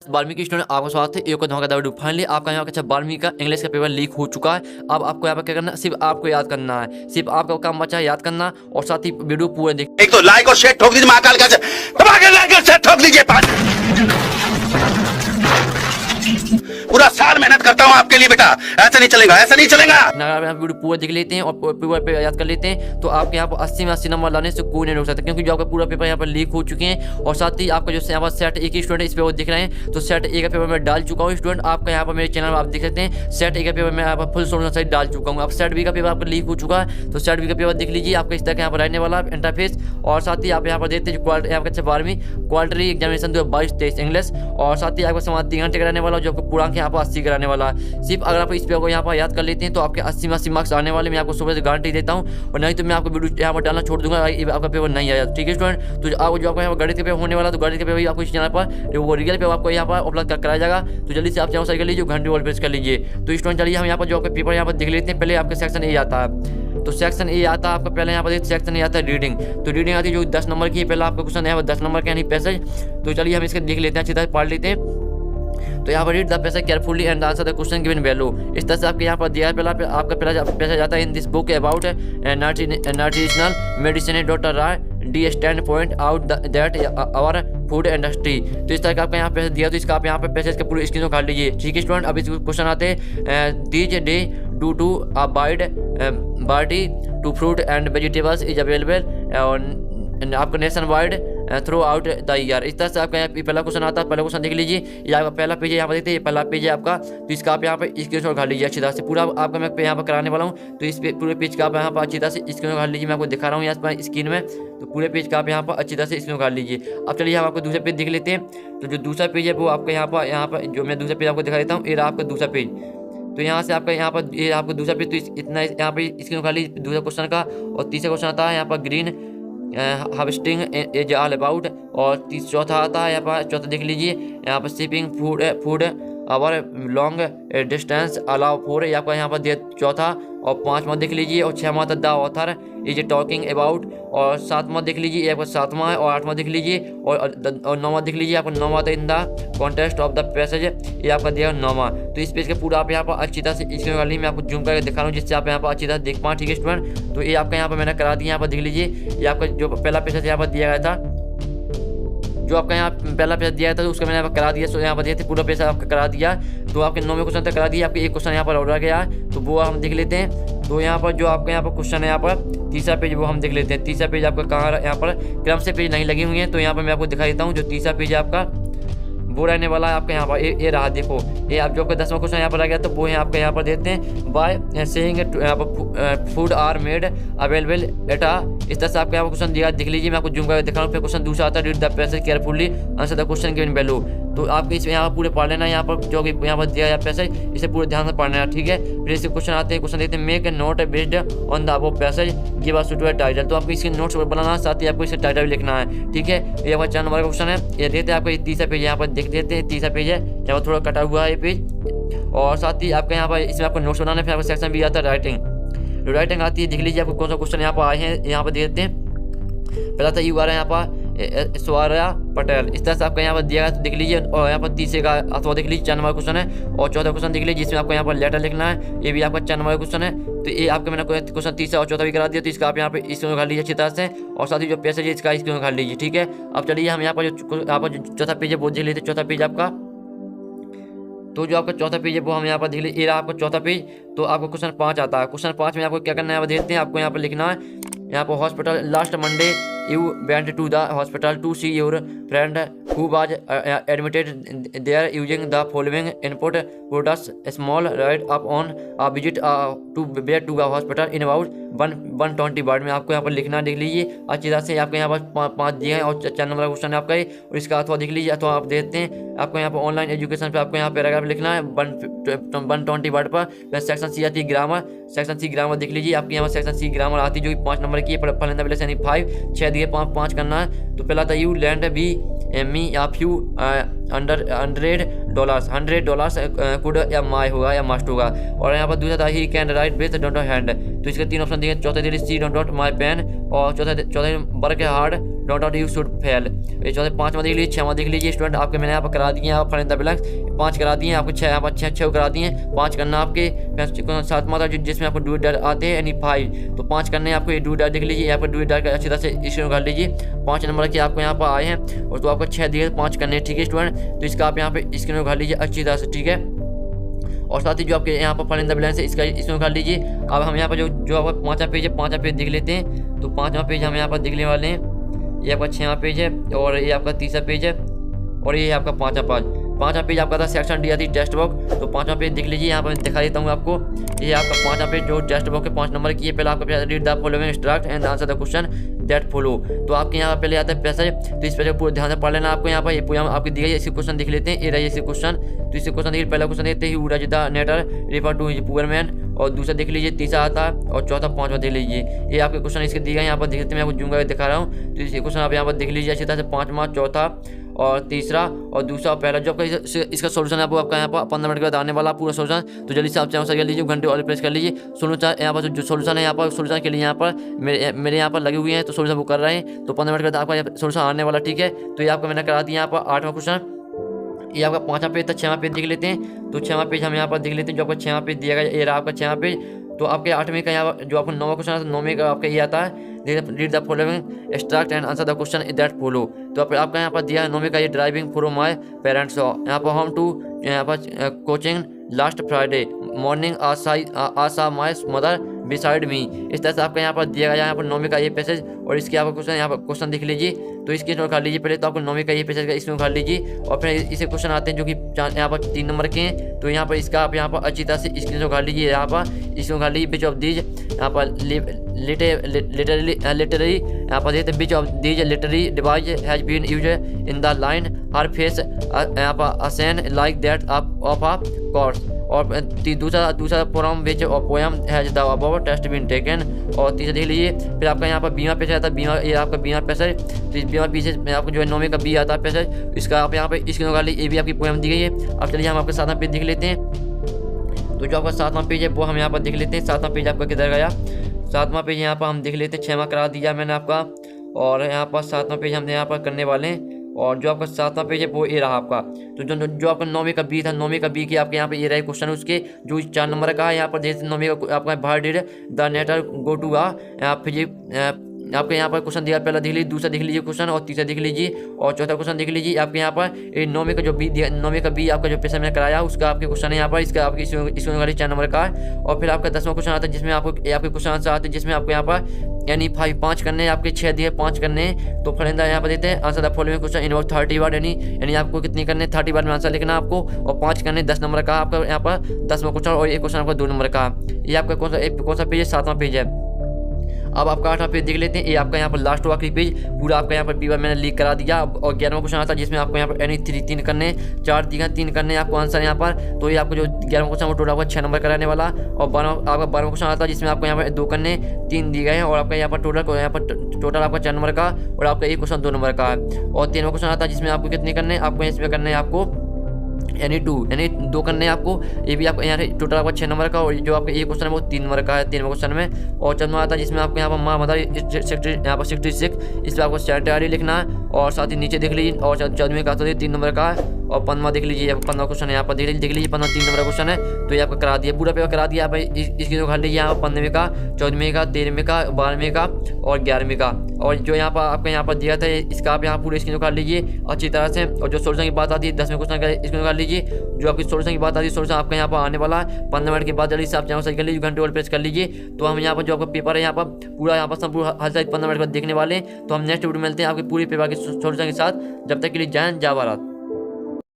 Valmiki student आपका स्वागत है। एक धमाकेदार वीडियो। फाइनली आपका यहाँ का 12वीं का इंग्लिश का पेपर लीक हो चुका है। अब आपको यहाँ पर क्या करना है, सिर्फ आपको याद करना है, सिर्फ आपका काम बचा है याद करना और साथ ही वीडियो पूरा देख। एक तो लाइक और शेयर ठोक दीजिए, महाकाल का लाइक और शेयर ठोक दीजिए। पूरा साल मेहनत करता हूँ आपके लिए बेटा, ऐसा नहीं चलेगा, ऐसा नहीं चलेगा। अगर वीडियो पूरा देख लेते हैं और पूरा पेपर याद कर लेते हैं तो आपके यहाँ पर 80 में 80 नंबर लाने से कोई नहीं रोक सकता, क्योंकि जो आपका पूरा पेपर यहाँ पर लीक हो चुके हैं। और साथ ही आपका जो यहाँ पर सेट एक ही स्टूडेंट इस पेपर देख रहे हैं, तो सेट ए का पेपर मैं डाल चुका हूँ। स्टूडेंट आपका यहाँ पर मेरे चैनल में आप देख सकते हैं, सेट ए का पेपर मैं यहाँ पर फुल सोल्यूशन सहित डाल चुका हूँ। अब सेट बी का पेपर आपका लीक हो चुका है, तो सेट बी का पेपर देख लीजिए आपका इस तरह यहाँ पर रहने वाला इंटरफेस। और साथ ही आप यहाँ पर देखते हैं यहाँ पर 12वीं क्वार्टरली एग्जामिनेशन 2022-23 इंग्लिश। और साथ ही आपका समाज 3 घंटे कराने वाला, जो आपको पूर्णांक यहाँ पर 80 कराने वाला है। सिर्फ अगर आप इस पेपर को यहाँ पर याद कर लेते हैं तो आपके 80 में 80 मार्क्स आने वाले, मैं आपको सुबह से गारंटी देता हूँ। और नहीं तो मैं आपको वीडियो यहाँ पर डालना छोड़ दूंगा, आपका पेपर नहीं आया। ठीक है स्टूडेंट, तो आपको जो आपका यहाँ पर गणित का पेपर होने वाला, तो गणित का पेपर आपको इस चैनल पर वो रियल पेपर आपको यहाँ पर उपलब्ध कराया जाएगा। तो जल्दी से आप चैनल सही कर लीजिए, घंटे वाल प्रेस कर लीजिए। तो स्टूडेंट चलिए हम यहाँ पर जो आपका पेपर यहाँ पर देख लेते हैं। पहले आपका सेक्शन ए आता है, तो सेक्शन ए आता है आपका पहले यहाँ पर सेक्शन ए आता है रीडिंग। तो रीडिंग आती है जो 10 नंबर की है। पहला आपका क्वेश्चन यहाँ पर 10 नंबर का यानी पैसेज। तो चलिए हम इसके देख लेते हैं, अच्छी तरह पढ़ लेते हैं। तो यहाँ पर read the passage carefully and answer the question given value. इस तरह से आपके यहाँ पर दिया है। पहला आपका पहला पैसेज आता है in this book about nutritional medicine doctor Ray D Strand point out that our food industry. तो इस तरह का आपका यहाँ पैसेज दिया, तो इसका आप यहाँ पर पैसेज का पूरी स्क्रीन उखाड़ लीजिए। ठीक है स्टूडेंट, अब इस क्वेश्चन आते हैं these day due to abide body to fruit and vegetables is available और आपका nationwide throughout the year. इस तरह से आपका पहला क्वेश्चन आता है। पहला क्वेश्चन देख लीजिए, ये आपका पहला पेज है, यहाँ पर देखते हैं ये पहला पेज है आपका। तो इसका आप यहाँ पर स्क्रीनशॉट उखाड़ लीजिए अच्छी तरह से। पूरा आपका मैं यहाँ पर कराने वाला हूँ, तो इस पूरे पेज का आप यहाँ पर अच्छी तरह से स्क्रीन उखाड़ लीजिए। मैं आपको दिखा रहा हूँ यहाँ पर स्क्रीन में, तो पूरे पेज का आप यहाँ पर अच्छी तरह से स्क्रीन उखाड़ लीजिए। अब चलिए हम आपको दूसरा पेज देख लेते हैं। तो जो दूसरा पेज है वो आपका यहाँ पर जो मैं दूसरा पेज आपको दिखा देता हूँ, ये रहा आपका दूसरा पेज। तो यहाँ से आपका यहाँ पर ये आपका दूसरा पेज, तो इतना यहाँ पर स्क्रीन उखाड़ लीजिए दूसरा क्वेश्चन का। और तीसरा क्वेश्चन आता है यहाँ पर green harvesting is all about. और चौथा आता है यहाँ पर, चौथा देख लीजिए यहाँ पर shipping food our long distance allow for, ये आपका यहाँ पर दिया चौथा। और 5वां देख लीजिए, और 6वां the author is talking about. और 7वां देख लीजिए, आपका 7वां है। और 8वां देख लीजिए, और 9वां देख लीजिए, आपका 9वां in the context of the passage, ये आपका दिया 9वां। तो इस पेज का पूरा आप यहाँ पर अच्छी तरह से इसके वाली मैं आपको जूम करके दिखा रहा हूँ, जिससे आप यहाँ पर अच्छी तरह देख पाएँ। ठीक है स्टूडेंट, तो ये आपका यहाँ पर मैंने करा दिया। यहाँ पर देख लीजिए, ये आपका जो पहला पैसेज यहाँ पर दिया गया था, जो आपका यहाँ पहला पैसा दिया था, तो उसका मैंने यहाँ पर करा दिया। सो यहाँ पर देखते पूरा पैसा आपका करा दिया। तो आपके 9वें क्वेश्चन तक करा दिया, आपके एक क्वेश्चन यहाँ पर और गया है, तो वो हम देख लेते हैं। तो यहाँ पर जो आपका यहाँ पर क्वेश्चन है, यहाँ पर तीसरा पेज, वो हम देख लेते हैं। तीसरा पेज आपका कहाँ, यहाँ पर क्रम से पेज नहीं लगी हुई है, तो यहाँ पर मैं आपको दिखा देता हूँ। जो तीसरा पेज है आपका वो रहने वाला है आपका यहाँ पर, ये रहा देखो, ये आप जो आपका 10वां क्वेश्चन यहाँ पर आ गया, तो वो है आपका यहाँ पर देते हैं by saying food are made available एटा। इस तरह से आपका यहाँ पर क्वेश्चन दिया, देख लीजिए। मैं आपको जूम करके दिखा रहा हूँ। फिर क्वेश्चन दूसरा आता है read the passage carefully answer the question given value. तो आपके इसमें यहाँ पर पूरे पढ़ लेना, यहाँ पर जो यहाँ पर दिया है पैसेज, इसे पूरे ध्यान से पढ़ना है। ठीक है, फिर इसके क्वेश्चन आते हैं। क्वेश्चन देखते हैं make a note based on the above passage give us two title. तो आपको इसके नोट्स बनाना है, साथ ही आपको इसका टाइटल भी लिखना है। ठीक है, ये आपका 4 नंबर का क्वेश्चन है। ये देते हैं आपको तीसरा पेज, यहाँ पर देख देते हैं तीसरा पेज है, यहाँ पर थोड़ा कटा हुआ है ये पेज। और साथ ही आपका यहाँ पर इसमें आपको नोट्स बनाना है। फिर आपका सेक्शन भी आता है राइटिंग। राइटिंग आती है, देख लीजिए आपको कौन सा क्वेश्चन यहाँ पर आए हैं, यहाँ पर देते हैं। पहला था यू आ रहा है यहाँ पर स्वरा पटेल। इस तरह से आपका यहाँ पर दिया है, तो देख लीजिए। और यहाँ पर तीसरे का अथवा देख लीजिए 4 नंबर क्वेश्चन है। और चौथा क्वेश्चन देख लीजिए, जिसमें आपको यहाँ पर लेटर लिखना है, ये भी आपका 4 नंबर क्वेश्चन है। तो ये आपका मैंने क्वेश्चन तीसरा और चौथा भी करा दिया, तो इसका आप यहाँ पे स्क्रीन उखाड़ लीजिए अच्छी तरह से। और साथ ही जो पैसेज है इसका स्क्रीन उखाड़ लीजिए। ठीक है, अब चलिए हम यहाँ पर जो चौथा पेज है वो देख लेते हैं। चौथा पेज आपका, तो जो आपका चौथा पेज है वो हम यहाँ पर देख लीजिए, ये रहा आपका चौथा पेज। तो आपको क्वेश्चन 5 आता है। क्वेश्चन 5 में आपको क्या करना है, यहाँ पर देखते हैं। आपको यहाँ पर लिखना है, यहाँ पर hospital last Monday you went to the hospital to see your friend who was admitted there using the following input products small write up on a visit to back to the hospital in about 120 word में आपको यहाँ पर लिखना। देख लीजिए अच्छी तरह से, आपको यहाँ पर 5 दिए हैं। और 4 नंबर का क्वेश्चन है आपका ये। और इसका अथवा देख लीजिए, अथवा आप देखते हैं। आपको यहाँ पर ऑनलाइन एजुकेशन पे आपको यहाँ पैराग्राफ लिखना है 120 वर्ड पर। सेक्शन सी आती है ग्रामर, सेक्शन सी ग्रामर देख लीजिए। आपकी यहाँ पर सेक्शन सी ग्रामर आती है, जो कि 5 नंबर की है। फलेंदा प्लस यानी 5, 6 दिए 5 करना है। तो पहला था you lend be me off you $100 could या माई होगा या मस्ट होगा। और यहाँ पर दूसरा था he can write with don't hand. तो इसके 3 ऑप्शन दिए। चौथा दिए सी डोंट माई पेन। और चौथा work hard dot out you should fail. ये चौथे 5वां देख लीजिए, 6वां देख लीजिए स्टूडेंट आपके मैंने यहाँ पर करा दिए, यहाँ पर फॉर इन द ब्लैंक्स 5 करा दिए आपको, 6 यहाँ पर 6 करा दिए, 5 करना आपके 7वां था जिसमें आपको डू डर आते हैं यानी 5, तो 5 करने आपको ये डू डर देख लीजिए, यहाँ पर डू डर का अच्छी तरह से स्क्रीन कर लीजिए। 5 नंबर के आपको यहाँ पर आए हैं और तो आपको 6 दिए 5 करने हैं, ठीक है स्टूडेंट। तो इसका आप यहाँ पे स्क्रीन कर लीजिए अच्छी तरह से, ठीक है। और साथ ही जो आपके यहाँ पर फॉर इन द ब्लैंक्स है इसका इसमें कर लीजिए। अब हम यहाँ पर जो आपका 5वां पेज है, 5वां पेज देख लेते हैं। तो 5वां पेज हम यहाँ पर देखने वाले हैं, ये आपका 6वां पेज है और ये आपका 3रा पेज है और ये आपका 5वां पेज आपका था सेक्शन डी आती टेस्ट बुक। तो 5वां पेज देख लीजिए, यहाँ पर दिखा देता हूँ आपको। ये आपका 5वां पेज जो टेस्ट बुक के 5 नंबर की है। पहले आपका read the following instruct and answer the question that follow. तो आपके यहाँ पहले आता है पैसेज, तो इस पैसेज पूरे ध्यान से पढ़ लेना आपको। यहाँ पर ये पूरा आपकी दी गई इसी क्वेश्चन देख लेते हैं, ये रही इसी क्वेश्चन। तो इसी क्वेश्चन देखिए, पहला क्वेश्चन देखते हैं who does the narrator refer to his poor man, और दूसरा देख लीजिए 3रा आता है और चौथा 5वां देख लीजिए। ये आपके क्वेश्चन इसके दिए गए यहाँ पर देखते हैं, मैं आपको जूम करके दिखा रहा हूँ। तो ये क्वेश्चन आप यहाँ पर देख लीजिए अच्छी तरह से, 5वां, चौथा और 3रा और दूसरा पहला जो आपका इसका सोल्यूशन है आपका यहाँ पर 15 मिनट के बाद आने वाला पूरा सोल्यूशन। तो जल्दी से आप चाहो कर लीजिए, घंटे और प्रेस कर लीजिए। सोल्यूशन यहाँ पर जो सोल्यूशन है यहाँ पर सोल्यूशन के लिए यहाँ पर मेरे यहाँ पर लगे हुए हैं, तो सोल्यूशन वो कर रहे हैं। तो 15 मिनट के बाद आपका सोल्यूशन आने वाला, ठीक है। तो ये आपका मैंने करा दिया यहाँ पर 8वां क्वेश्चन। ये आपका 5वां पेज था, 6वां पेज देख लेते हैं। तो 6वां पेज हम यहाँ पर देख लेते हैं, जो आपका 6वां पेज दिया गया ये रहा आपका 6वां पेज। तो आपके 8वें का यहाँ जो आपको 9वां क्वेश्चन है, 9वें का आपका ये आता है read the following instruct and answer the question that follow. तो आपका यहाँ पर दिया है 9वें का ये ड्राइविंग फ्रॉम माय पेरेंट्स, यहाँ पर होम टू यहाँ पर coaching last Friday morning Asha my mother beside me. इस तरह से आपका यहाँ पर दिया गया यहाँ पर 9वें का ये पैसेज और इसके आपका क्वेश्चन यहाँ पर क्वेश्चन देख लीजिए। तो इसकी नोट कर लीजिए पहले, तो आपको 9वें का ये पैसेज का इसमें कर लीजिए और फिर इसे क्वेश्चन आते हैं जो कि यहाँ पर 3 नंबर के हैं। तो यहाँ पर इसका आप यहाँ पर अच्छी तरह से स्क्रीन कर लीजिए, यहाँ पर इसमें कर लीजिए बिच ऑफ दीज, यहाँ पर लिटररी यहाँ पर देते which of these literary device has been used in the line her face यहाँ पर असेन like that of a course. और दूसरा poem which poem has the above test been taken. और तीसरा देख लीजिए, फिर आपका यहाँ पर बीमा पैसेज आता है, बीमा ये आपका बीमा पैसेज। तो इस बीमा पैसेज में आपको जो है 9वें का बी आता है पैसेज, इसका आप यहाँ पे इसकी निकाल लीजिए, ये भी आपकी पोएम दी गई है। अब चलिए हम आपका 7वां पेज देख लेते हैं। तो जो आपका 7वां पेज है वो हम यहाँ पर देख लेते हैं। 7वां पेज आपका किधर गया? 7वां पेज यहाँ पर हम देख लेते हैं, 6वां करा दिया मैंने आपका और यहाँ पर 7वां पेज हम यहाँ पर करने वाले हैं। और जो आपका 7वां पेज है वो ये रहा आपका। तो जो आपका 9वें का बी था, 9वें का बी की आपके यहाँ पे ये रहे क्वेश्चन उसके जो 4 नंबर का है। यहाँ पर जैसे 9वें का आपका बाहर डिड द नेटर गो टू आपके यहाँ पर क्वेश्चन दिया, पहला देख लीजिए, दूसरा देख लीजिए क्वेश्चन और तीसरा देख लीजिए और चौथा क्वेश्चन देख लीजिए। आपके यहाँ पर 9वें का जो बी दिया, 9वें का बी आपका जो पैसा मैंने कराया उसका आपके क्वेश्चन है यहाँ पर, इसका आपके इसमें वाली 4 नंबर का है। और फिर आपका 10वां क्वेश्चन आता है जिसमें आपको आपके क्वेश्चन आंसर आते हैं जिसमें आपको यहाँ पर यानी 5 करने हैं, आपके 6 दिए 5 करने हैं। तो फरिंदा यहाँ पर देते हैं answer the following question in 30 word, यानी आपको कितनी करने 30 वर्ड में आंसर लिखना आपको और 5 करने 10 नंबर का आपका यहाँ पर 10वां क्वेश्चन और एक क्वेश्चन आपका 2 नंबर का। ये आपका कौन सा पेज है? 7वां पेज है। अब आपका 8वां पेज देख लेते हैं। ये आपका यहाँ पर लास्ट आखिरी पेज पूरा आपका यहाँ पर पेपर मैंने लीक करा दिया। और 11वां क्वेश्चन आता है जिसमें आपको यहाँ पर यानी 3 करने 4 दिया 3 करने आपको आंसर यहाँ पर। तो ये आपको जो 11वां क्वेश्चन वो टोटल आपका 6 नंबर कराने वाला। और 12वां क्वेश्चन आता है जिसमें आपको यहाँ पर 2 करने 3 दिए गए हैं और आपका यहाँ पर टोटल आपका 4 नंबर का और आपका एक क्वेश्चन 2 नंबर का है। और 13वां क्वेश्चन आता है जिसमें आपको कितने करने आपको इसमें करने हैं आपको यानी 2 करने हैं आपको। ये भी आपको यहाँ टोटल आपका 6 नंबर का और जो आपका एक क्वेश्चन है वो 3 नंबर का है 3वें क्वेश्चन में। और 14वां आता है जिसमें आपको यहाँ पर माँ मदर यहाँ पर 66 इस पर आपको सेंटेरी लिखना है और साथ ही नीचे देख लीजिए। और 14वें का आता है 3 नंबर का है। और 15वां देख लीजिए, 15वां क्वेश्चन है यहाँ पर देख लीजिए 15 3 नंबर का क्वेश्चन है। तो ये आपका करा दिया, पूरा पेपर करा दिया आप इसकी तो खा लीजिए यहाँ पर 15वें का 14वें का 13वें का 12वें का और 11वें का। और जो यहाँ पर आपका यहाँ पर दिया था इसका आप यहाँ पूरे इसकी निकाल लीजिए अच्छी तरह से। और जो सोल्यूशन की बात आती है 10वें क्वेश्चन का इसको निकाल लीजिए। जो आपकी सोल्यूशन की बात आती है सोल्यूशन आपका यहाँ पर आने वाला है 15 मिनट के बाद। जल्दी से आप चैनल सही कर लीजिए, घंटे और प्रेस कर लीजिए। तो हम यहाँ पर जो आपका पेपर है यहाँ पर पूरा यहाँ पर संपूर्ण हर साइड 15 मिनट बाद देखने वाले हैं। तो हम नेक्स्ट वीडियो मिलते हैं आपके पूरे पेपर के सोल्यूशन के साथ। जब तक के लिए जय हिंद जय भारत।